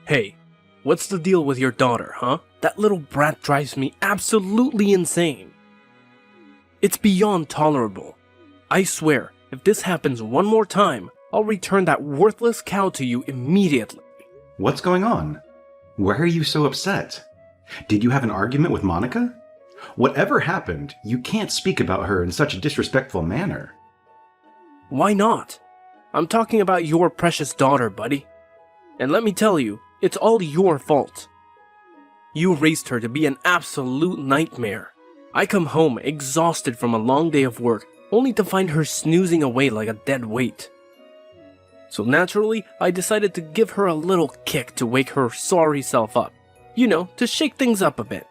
Hey, what's the deal with your daughter, huh? That little brat drives me absolutely insane. It's beyond tolerable. I swear, if this happens one more time, I'll return that worthless cow to you immediately. What's going on? Why are you so upset? Did you have an argument with Monica? Whatever happened, you can't speak about her in such a disrespectful manner. Why not? I'm talking about your precious daughter, buddy. And let me tell you, it's all your fault. You raised her to be an absolute nightmare. I come home exhausted from a long day of work, only to find her snoozing away like a dead weight. So naturally, I decided to give her a little kick to wake her sorry self up. You know, to shake things up a bit.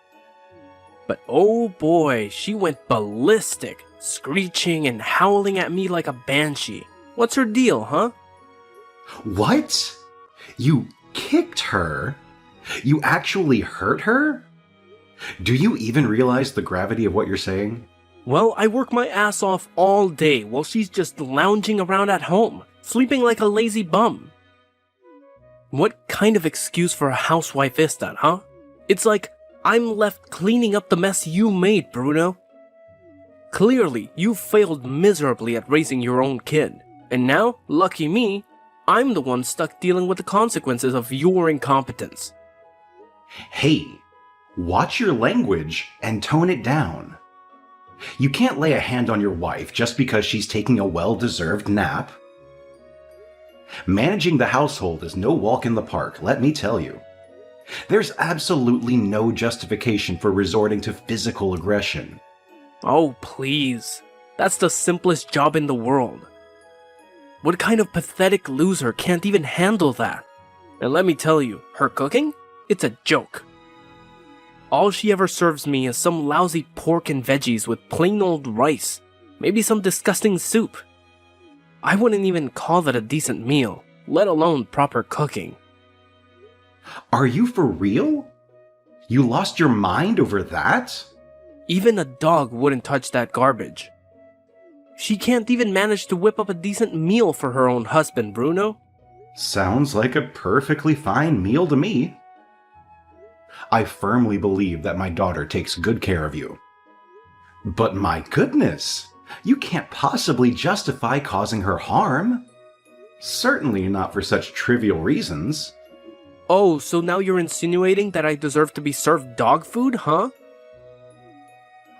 But oh boy, she went ballistic, screeching and howling at me like a banshee. What's her deal, huh? What? You kicked her? You actually hurt her? Do you even realize the gravity of what you're saying? Well, I work my ass off all day while she's just lounging around at home, sleeping like a lazy bum. What kind of excuse for a housewife is that, huh? It's like I'm left cleaning up the mess you made, Bruno. Clearly, you failed miserably at raising your own kid. And now, lucky me, I'm the one stuck dealing with the consequences of your incompetence. Hey, watch your language and tone it down. You can't lay a hand on your wife just because she's taking a well-deserved nap. Managing the household is no walk in the park, let me tell you. There's absolutely no justification for resorting to physical aggression. Oh, please. That's the simplest job in the world. What kind of pathetic loser can't even handle that? And let me tell you, her cooking? It's a joke. All she ever serves me is some lousy pork and veggies with plain old rice. Maybe some disgusting soup. I wouldn't even call that a decent meal, let alone proper cooking. Are you for real? You lost your mind over that? Even a dog wouldn't touch that garbage. She can't even manage to whip up a decent meal for her own husband, Bruno. Sounds like a perfectly fine meal to me. I firmly believe that my daughter takes good care of you. But my goodness, you can't possibly justify causing her harm. Certainly not for such trivial reasons. Oh, so now you're insinuating that I deserve to be served dog food, huh?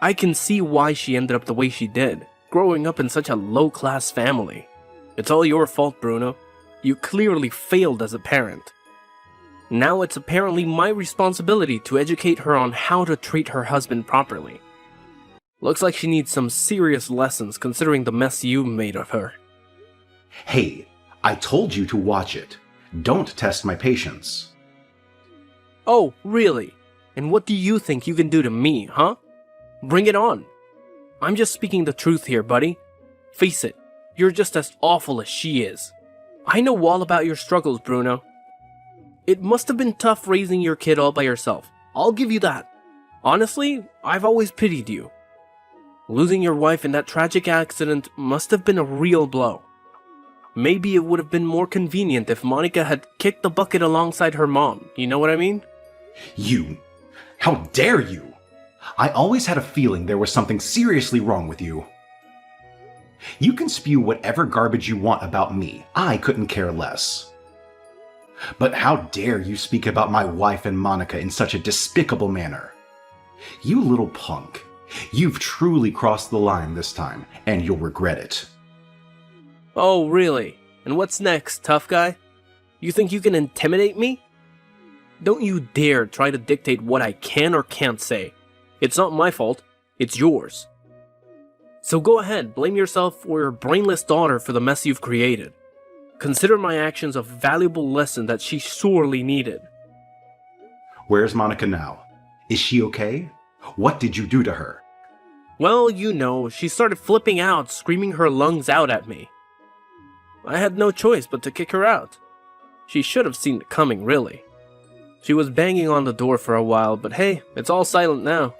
I can see why she ended up the way she did, growing up in such a low-class family. It's all your fault, Bruno. You clearly failed as a parent. Now it's apparently my responsibility to educate her on how to treat her husband properly. Looks like she needs some serious lessons considering the mess you made of her. Hey, I told you to watch it. Don't test my patience. Oh, really? And what do you think you can do to me, huh? Bring it on. I'm just speaking the truth here, buddy. Face it, you're just as awful as she is. I know all about your struggles, Bruno. It must have been tough raising your kid all by yourself. I'll give you that. Honestly, I've always pitied you. Losing your wife in that tragic accident must have been a real blow. Maybe it would have been more convenient if Monica had kicked the bucket alongside her mom, you know what I mean? You! How dare you! I always had a feeling there was something seriously wrong with you. You can spew whatever garbage you want about me. I couldn't care less. But how dare you speak about my wife and Monica in such a despicable manner? You little punk. You've truly crossed the line this time, and you'll regret it. Oh, really? And what's next, tough guy? You think you can intimidate me? Don't you dare try to dictate what I can or can't say. It's not my fault, it's yours. So go ahead, blame yourself or your brainless daughter for the mess you've created. Consider my actions a valuable lesson that she sorely needed. Where's Monica now? Is she okay? What did you do to her? Well, you know, she started flipping out, screaming her lungs out at me. I had no choice but to kick her out. She should have seen it coming, really. She was banging on the door for a while, but hey, it's all silent now.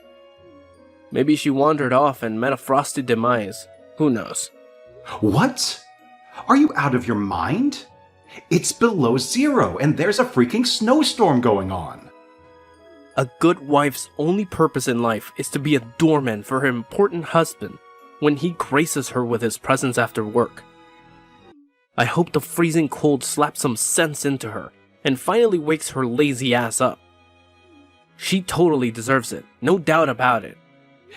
Maybe she wandered off and met a frosty demise. Who knows? What? Are you out of your mind? It's below zero, and there's a freaking snowstorm going on. A good wife's only purpose in life is to be a doorman for her important husband when he graces her with his presence after work. I hope the freezing cold slaps some sense into her and finally wakes her lazy ass up. She totally deserves it, no doubt about it.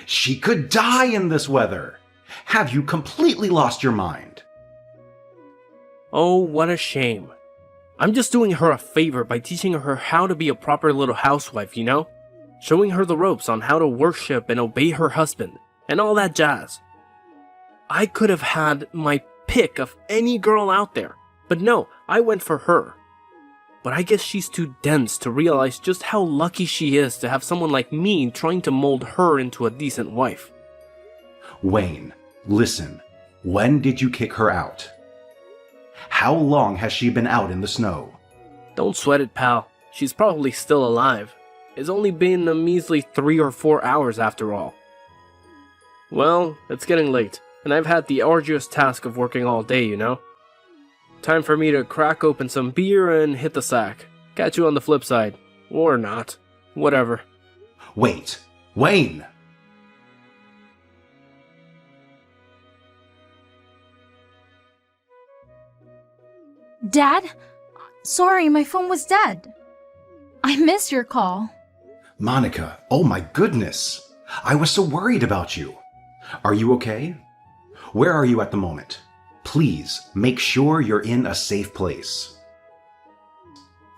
She could die in this weather. Have you completely lost your mind? Oh, what a shame. I'm just doing her a favor by teaching her how to be a proper little housewife, you know? Showing her the ropes on how to worship and obey her husband, and all that jazz. I could have had my pick of any girl out there, but no, I went for her. But I guess she's too dense to realize just how lucky she is to have someone like me trying to mold her into a decent wife. Wayne, listen. When did you kick her out? How long has she been out in the snow? Don't sweat it, pal. She's probably still alive. It's only been a measly 3 or 4 hours after all. Well, it's getting late, and I've had the arduous task of working all day, you know? Time for me to crack open some beer and hit the sack. Catch you on the flip side. Or not. Whatever. Wait, Wayne! Dad? Sorry, my phone was dead. I missed your call. Monica, oh my goodness! I was so worried about you. Are you okay? Where are you at the moment? Please, make sure you're in a safe place.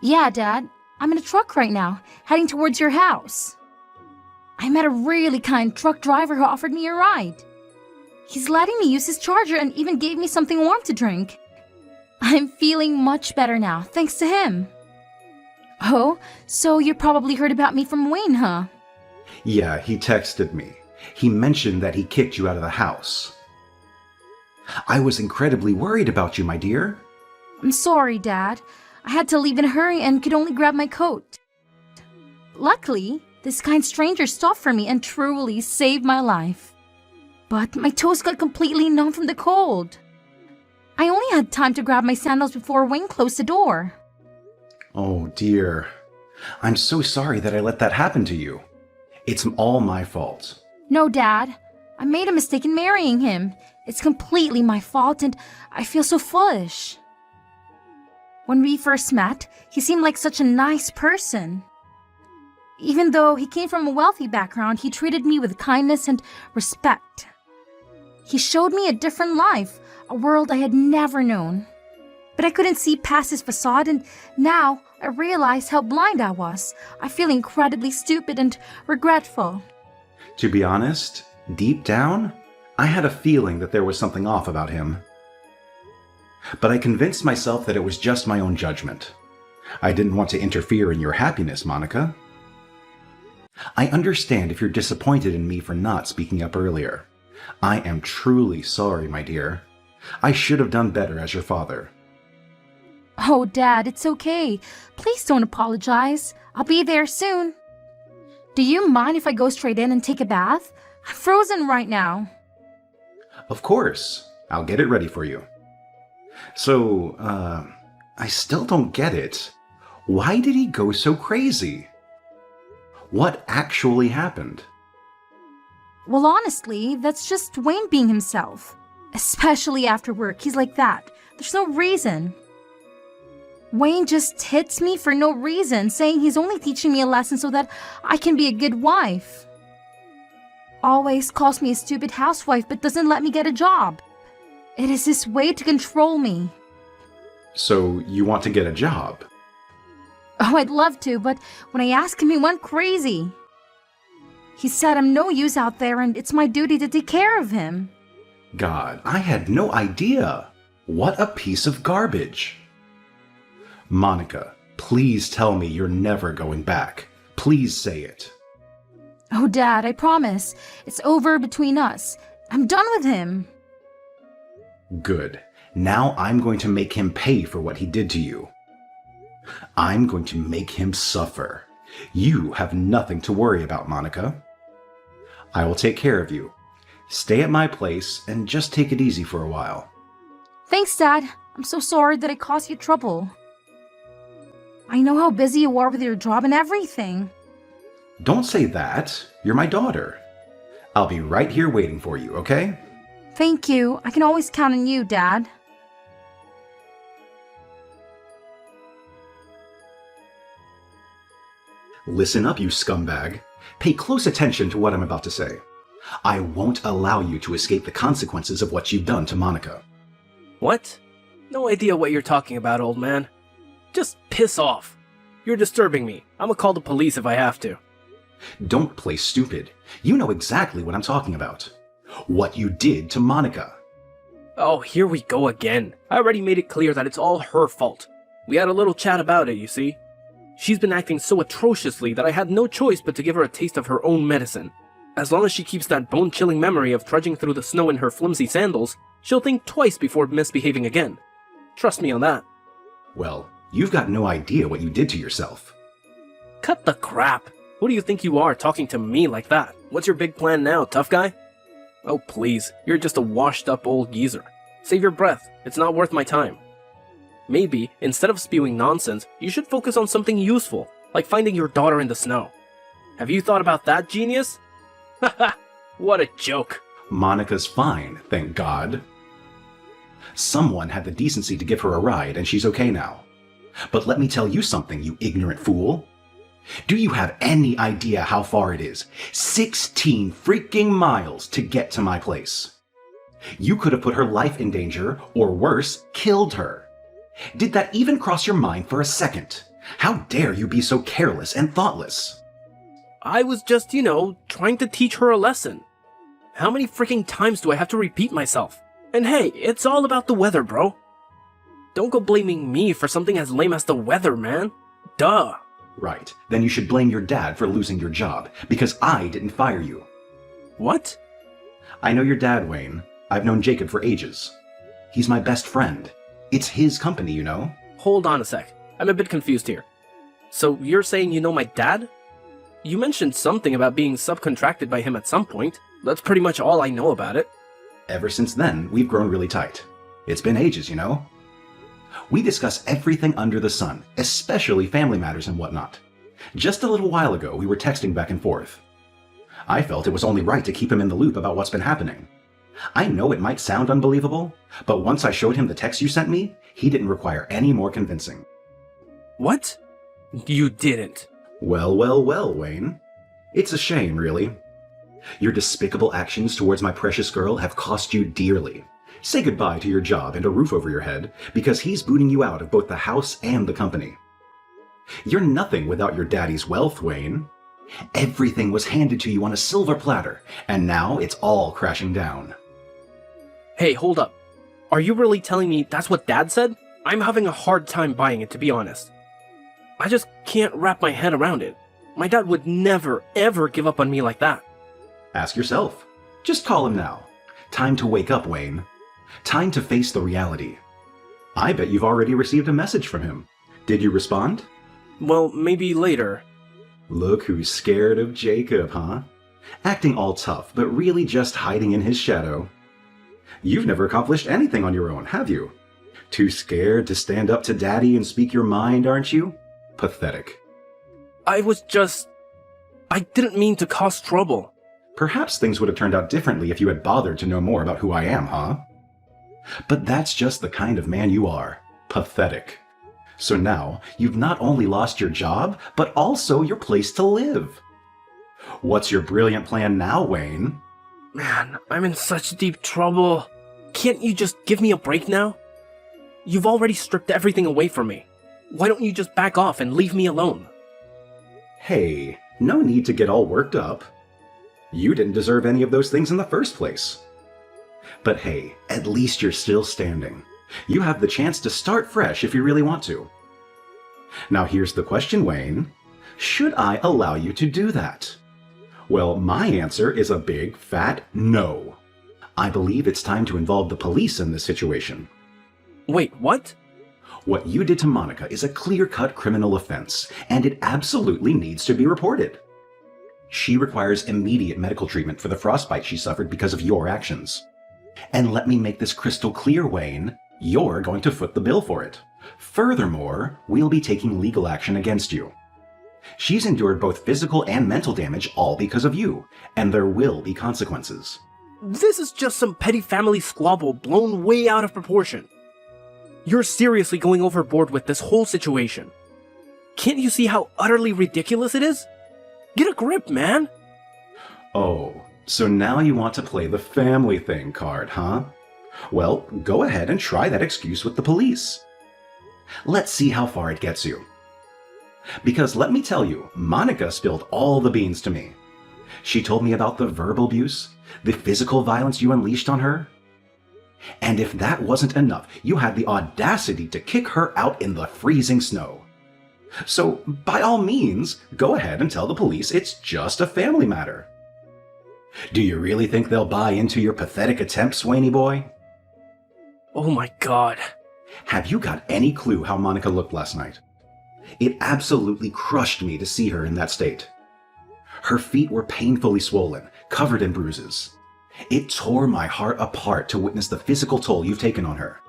Yeah, Dad. I'm in a truck right now, heading towards your house. I met a really kind truck driver who offered me a ride. He's letting me use his charger and even gave me something warm to drink. I'm feeling much better now, thanks to him. Oh, so you probably heard about me from Wayne, huh? Yeah, he texted me. He mentioned that he kicked you out of the house. I was incredibly worried about you, my dear. I'm sorry, Dad. I had to leave in a hurry and could only grab my coat. Luckily, this kind stranger stopped for me and truly saved my life. But my toes got completely numb from the cold. I only had time to grab my sandals before Wayne closed the door. Oh dear. I'm so sorry that I let that happen to you. It's all my fault. No, Dad. I made a mistake in marrying him. It's completely my fault and I feel so foolish. When we first met, he seemed like such a nice person. Even though he came from a wealthy background, he treated me with kindness and respect. He showed me a different life, a world I had never known. But I couldn't see past his facade, and now I realize how blind I was. I feel incredibly stupid and regretful. To be honest, deep down, I had a feeling that there was something off about him. But I convinced myself that it was just my own judgment. I didn't want to interfere in your happiness, Monica. I understand if you're disappointed in me for not speaking up earlier. I am truly sorry, my dear. I should have done better as your father. Oh, Dad, it's okay. Please don't apologize. I'll be there soon. Do you mind if I go straight in and take a bath? I'm frozen right now. Of course. I'll get it ready for you. So, I still don't get it. Why did he go so crazy? What actually happened? Well, honestly, that's just Wayne being himself. Especially after work, he's like that. There's no reason. Wayne just hits me for no reason, saying he's only teaching me a lesson so that I can be a good wife. Always calls me a stupid housewife but doesn't let me get a job. It is his way to control me. So, you want to get a job? Oh, I'd love to, but when I asked him, he went crazy. He said I'm no use out there and it's my duty to take care of him. God, I had no idea. What a piece of garbage. Monica, please tell me you're never going back. Please say it. Oh, Dad, I promise. It's over between us. I'm done with him. Good. Now I'm going to make him pay for what he did to you. I'm going to make him suffer. You have nothing to worry about, Monica. I will take care of you. Stay at my place and just take it easy for a while. Thanks, Dad. I'm so sorry that I caused you trouble. I know how busy you are with your job and everything. Don't say that. You're my daughter. I'll be right here waiting for you, okay? Thank you. I can always count on you, Dad. Listen up, you scumbag. Pay close attention to what I'm about to say. I won't allow you to escape the consequences of what you've done to Monica. What? No idea what you're talking about, old man. Just piss off. You're disturbing me. I'ma call the police if I have to. Don't play stupid. You know exactly what I'm talking about. What you did to Monica. Oh, here we go again. I already made it clear that it's all her fault. We had a little chat about it, you see. She's been acting so atrociously that I had no choice but to give her a taste of her own medicine. As long as she keeps that bone-chilling memory of trudging through the snow in her flimsy sandals, she'll think twice before misbehaving again. Trust me on that. Well, you've got no idea what you did to yourself. Cut the crap. Who do you think you are talking to me like that? What's your big plan now, tough guy? Oh please, you're just a washed-up old geezer. Save your breath. It's not worth my time. Maybe, instead of spewing nonsense, you should focus on something useful, like finding your daughter in the snow. Have you thought about that, genius? Haha, what a joke. Monica's fine, thank God. Someone had the decency to give her a ride, and she's okay now. But let me tell you something, you ignorant fool. Do you have any idea how far it is? 16 freaking miles to get to my place. You could have put her life in danger, or worse, killed her. Did that even cross your mind for a second? How dare you be so careless and thoughtless? I was just, trying to teach her a lesson. How many freaking times do I have to repeat myself? And hey, it's all about the weather, bro. Don't go blaming me for something as lame as the weather, man. Duh. Right, then you should blame your dad for losing your job, because I didn't fire you. What? I know your dad, Wayne. I've known Jacob for ages. He's my best friend. It's his company, you know? Hold on a sec. I'm a bit confused here. So you're saying you know my dad? You mentioned something about being subcontracted by him at some point. That's pretty much all I know about it. Ever since then, we've grown really tight. It's been ages, you know? We discuss everything under the sun, especially family matters and whatnot. Just a little while ago, we were texting back and forth. I felt it was only right to keep him in the loop about what's been happening. I know it might sound unbelievable, but once I showed him the text you sent me, he didn't require any more convincing. What? You didn't. Well, well, well, Wayne. It's a shame, really. Your despicable actions towards my precious girl have cost you dearly. Say goodbye to your job and a roof over your head, because he's booting you out of both the house and the company. You're nothing without your daddy's wealth, Wayne. Everything was handed to you on a silver platter, and now it's all crashing down. Hey, hold up. Are you really telling me that's what Dad said? I'm having a hard time buying it, to be honest. I just can't wrap my head around it. My dad would never, ever give up on me like that. Ask yourself. Just call him now. Time to wake up, Wayne. Time to face the reality. I bet you've already received a message from him. Did you respond? Well, maybe later. Look who's scared of Jacob, huh? Acting all tough, but really just hiding in his shadow. You've never accomplished anything on your own, have you? Too scared to stand up to Daddy and speak your mind, aren't you? Pathetic. I didn't mean to cause trouble. Perhaps things would have turned out differently if you had bothered to know more about who I am, huh? But that's just the kind of man you are. Pathetic. So now, you've not only lost your job, but also your place to live. What's your brilliant plan now, Wayne? Man, I'm in such deep trouble. Can't you just give me a break now? You've already stripped everything away from me. Why don't you just back off and leave me alone? Hey, no need to get all worked up. You didn't deserve any of those things in the first place. But hey, at least you're still standing. You have the chance to start fresh if you really want to. Now here's the question, Wayne. Should I allow you to do that? Well, my answer is a big, fat no. I believe it's time to involve the police in this situation. Wait, what? What you did to Monica is a clear-cut criminal offense, and it absolutely needs to be reported. She requires immediate medical treatment for the frostbite she suffered because of your actions. And let me make this crystal clear, Wayne. You're going to foot the bill for it. Furthermore, we'll be taking legal action against you. She's endured both physical and mental damage all because of you, and there will be consequences. This is just some petty family squabble blown way out of proportion. You're seriously going overboard with this whole situation. Can't you see how utterly ridiculous it is? Get a grip, man! Oh, so now you want to play the family thing card, huh? Well, go ahead and try that excuse with the police. Let's see how far it gets you. Because let me tell you, Monica spilled all the beans to me. She told me about the verbal abuse, the physical violence you unleashed on her. And if that wasn't enough, you had the audacity to kick her out in the freezing snow. So, by all means, go ahead and tell the police it's just a family matter. Do you really think they'll buy into your pathetic attempts, Swaney boy? Oh my god. Have you got any clue how Monica looked last night? It absolutely crushed me to see her in that state. Her feet were painfully swollen, covered in bruises. It tore my heart apart to witness the physical toll you've taken on her.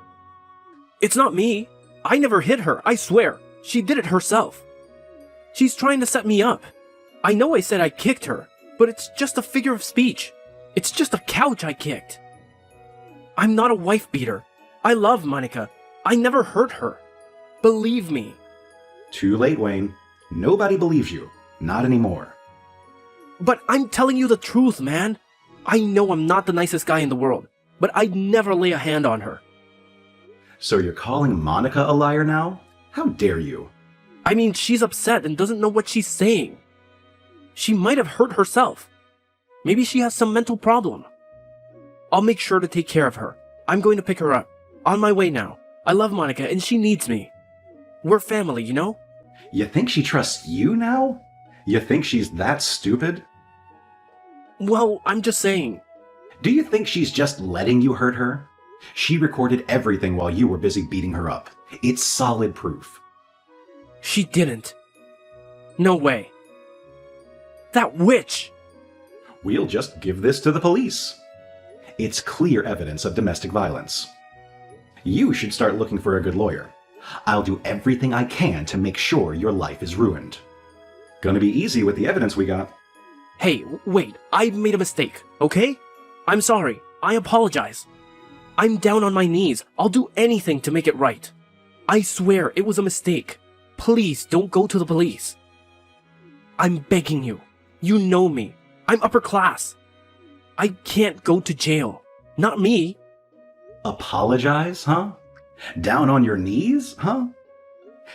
It's not me. I never hit her, I swear. She did it herself. She's trying to set me up. I know I said I kicked her, but it's just a figure of speech. It's just a couch I kicked. I'm not a wife beater. I love Monica. I never hurt her. Believe me. Too late, Wayne. Nobody believes you. Not anymore. But I'm telling you the truth, man. I know I'm not the nicest guy in the world, but I'd never lay a hand on her. So you're calling Monica a liar now? How dare you? I mean, she's upset and doesn't know what she's saying. She might have hurt herself. Maybe she has some mental problem. I'll make sure to take care of her. I'm going to pick her up. On my way now. I love Monica and she needs me. We're family, you know? You think she trusts you now? You think she's that stupid? Well, I'm just saying. Do you think she's just letting you hurt her? She recorded everything while you were busy beating her up. It's solid proof. She didn't. No way. That witch! We'll just give this to the police. It's clear evidence of domestic violence. You should start looking for a good lawyer. I'll do everything I can to make sure your life is ruined. Gonna be easy with the evidence we got. Hey, wait, I made a mistake, okay? I'm sorry. I apologize. I'm down on my knees. I'll do anything to make it right. I swear it was a mistake. Please don't go to the police. I'm begging you. You know me. I'm upper class. I can't go to jail. Not me. Apologize, huh? Down on your knees, huh?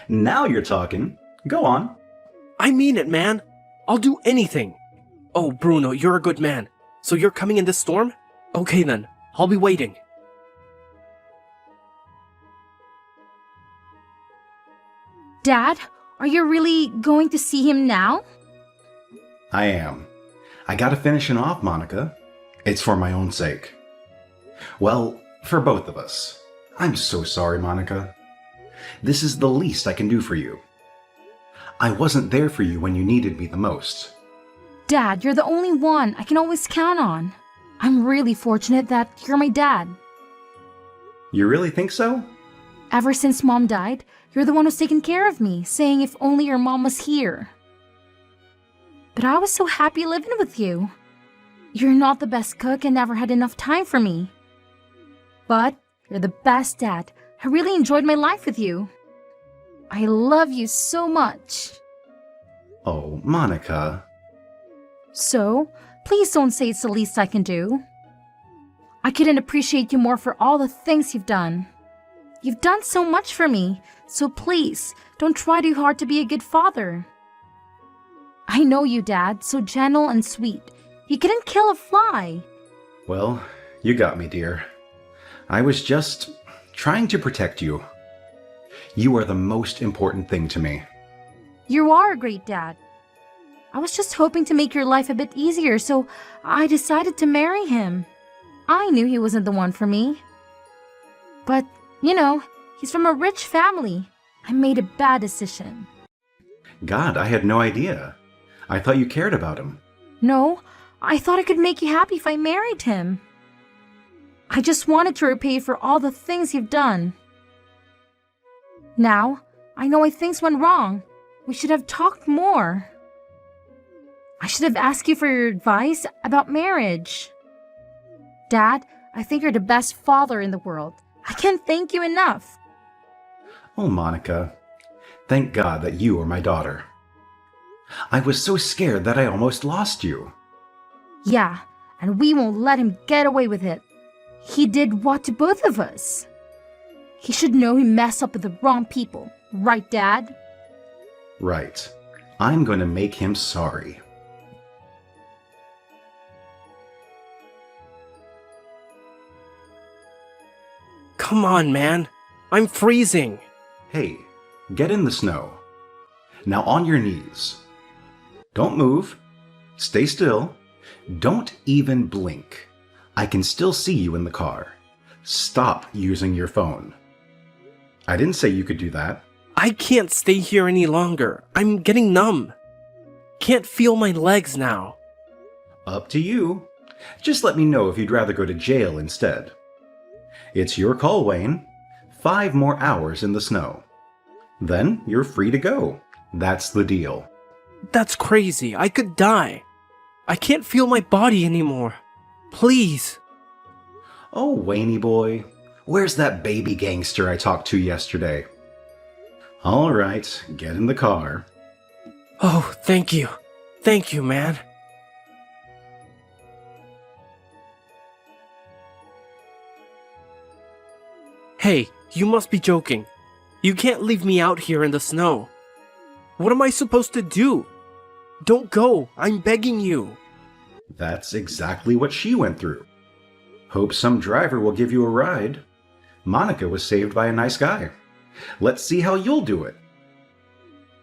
Now you're talking. Go on. I mean it, man. I'll do anything. Oh, Bruno, you're a good man. So you're coming in this storm? Okay then. I'll be waiting. Dad, are you really going to see him now? I am. I gotta finish it off, Monica. It's for my own sake. Well, for both of us. I'm so sorry, Monica. This is the least I can do for you. I wasn't there for you when you needed me the most. Dad, you're the only one I can always count on. I'm really fortunate that you're my dad. You really think so? Ever since Mom died, you're the one who's taken care of me, saying if only your mom was here. But I was so happy living with you. You're not the best cook and never had enough time for me. But you're the best dad. I really enjoyed my life with you. I love you so much. Oh, Monica. So, please don't say it's the least I can do. I couldn't appreciate you more for all the things you've done. You've done so much for me, so please, don't try too hard to be a good father. I know you, Dad, so gentle and sweet. You couldn't kill a fly. Well, you got me, dear. I was just trying to protect you. You are the most important thing to me. You are a great dad. I was just hoping to make your life a bit easier, so I decided to marry him. I knew he wasn't the one for me. But, you know, he's from a rich family. I made a bad decision. God, I had no idea. I thought you cared about him. No, I thought I could make you happy if I married him. I just wanted to repay you for all the things you've done. Now, I know why things went wrong. We should have talked more. I should have asked you for your advice about marriage. Dad, I think you're the best father in the world. I can't thank you enough. Oh, Monica, thank God that you are my daughter. I was so scared that I almost lost you. Yeah, and we won't let him get away with it. He did what to both of us? He should know he messed up with the wrong people, right, Dad? Right. I'm going to make him sorry. Come on, man. I'm freezing. Hey, get in the snow. Now on your knees. Don't move. Stay still. Don't even blink. I can still see you in the car. Stop using your phone. I didn't say you could do that. I can't stay here any longer. I'm getting numb. Can't feel my legs now. Up to you. Just let me know if you'd rather go to jail instead. It's your call, Wayne. 5 more hours in the snow. Then you're free to go. That's the deal. That's crazy. I could die. I can't feel my body anymore. Please. Oh, Waynie boy. Where's that baby gangster I talked to yesterday? All right, get in the car. Oh, thank you. Thank you, man. Hey, you must be joking. You can't leave me out here in the snow. What am I supposed to do? Don't go. I'm begging you. That's exactly what she went through. Hope some driver will give you a ride. Monica was saved by a nice guy. Let's see how you'll do it.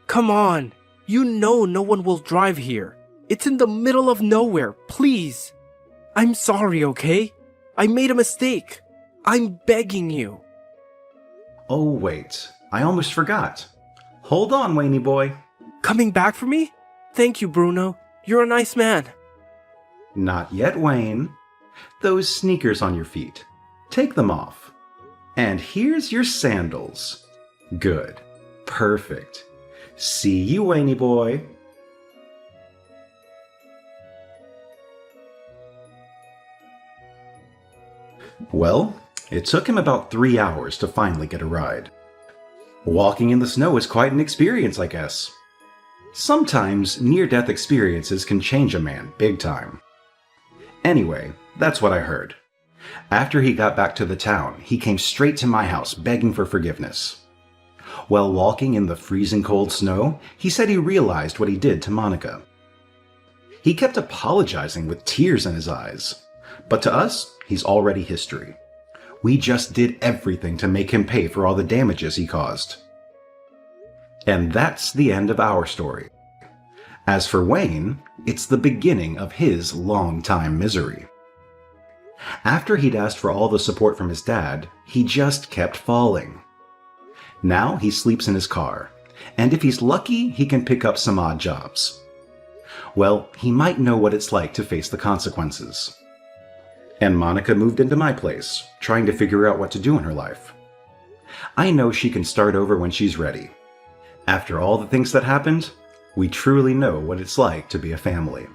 Come on. You know no one will drive here. It's in the middle of nowhere. Please. I'm sorry, okay? I made a mistake. I'm begging you. Oh, wait. I almost forgot. Hold on, Waynie boy. Coming back for me? Thank you, Bruno. You're a nice man. Not yet, Wayne. Those sneakers on your feet. Take them off. And here's your sandals. Good. Perfect. See you, Waynie boy. Well, it took him about 3 hours to finally get a ride. Walking in the snow is quite an experience, I guess. Sometimes near-death experiences can change a man big time. Anyway, that's what I heard. After he got back to the town, he came straight to my house begging for forgiveness. While walking in the freezing cold snow, he said he realized what he did to Monica. He kept apologizing with tears in his eyes. But to us, he's already history. We just did everything to make him pay for all the damages he caused. And that's the end of our story. As for Wayne, it's the beginning of his long-time misery. After he'd asked for all the support from his dad, he just kept falling. Now he sleeps in his car, and if he's lucky, he can pick up some odd jobs. Well, he might know what it's like to face the consequences. And Monica moved into my place, trying to figure out what to do in her life. I know she can start over when she's ready. After all the things that happened, we truly know what it's like to be a family.